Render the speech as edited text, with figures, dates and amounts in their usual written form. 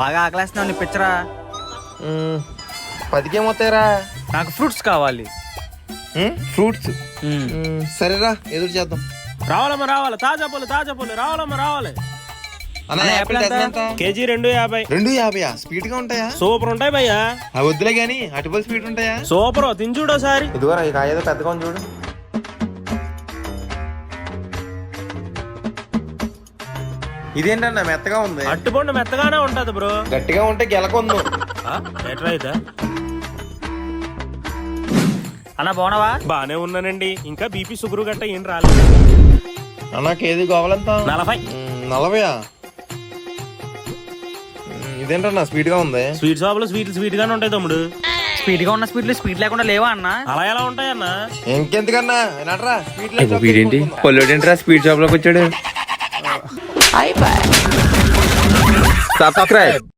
బాగా ఆకలేస్తున్నావు నీ పిచ్చరా. 10కేమవుతాయిరా? నాకు ఫ్రూట్స్ కావాలి. ఫ్రూట్స్ సరేరా, ఎదురు చేద్దాం. రావాలమ్మా రావాలి, తాజా పూలు రావాలమ్మా రావాలి. అన్న యాపిల్ డజన్ ఎంత? కేజీ 2.50. 2.50? స్వీట్ గా ఉంటాయా? సూపర్ ఉంటాయి భయ్యా. అవి వద్దులే గానీ అటుపల్ స్వీట్ ఉంటాయా? సూపర్, తిని చూడోసారి. ఇదిగోరా ఈ కాయ ఏదో పెద్దగా ఉంది చూడు. ఇదేంటన్నా మెత్తగా ఉంది? అట్టుపండు మెత్తగానే ఉంటది బ్రో. గట్టిగా ఉంటే గెలకొందు. ఎట్రా అయితే అన్న బాగున్నావా? బానే ఉన్నానండి. ఇంకా బీపీ షుగర్ గట్ట ఏం రాలేదు. అన్న కేజీ గోవలంతా 40. 40? ఇదేంటన్నా స్వీట్ గా ఉంది? స్వీట్ షాప్ లో స్వీట్ గానే ఉంటాయి తమ్ముడు. స్వీట్ గా ఉన్న స్వీట్లు స్వీట్ లేకుండా లేవా అన్న? అలా ఎలా ఉంటాయన్నా? ఇంకెందుకన్నా నట్రా వీడేంటి పొల్లుడేంట్రా స్వీట్ షాప్ లోకి వచ్చాడు. సబ్స్క్రైబ్.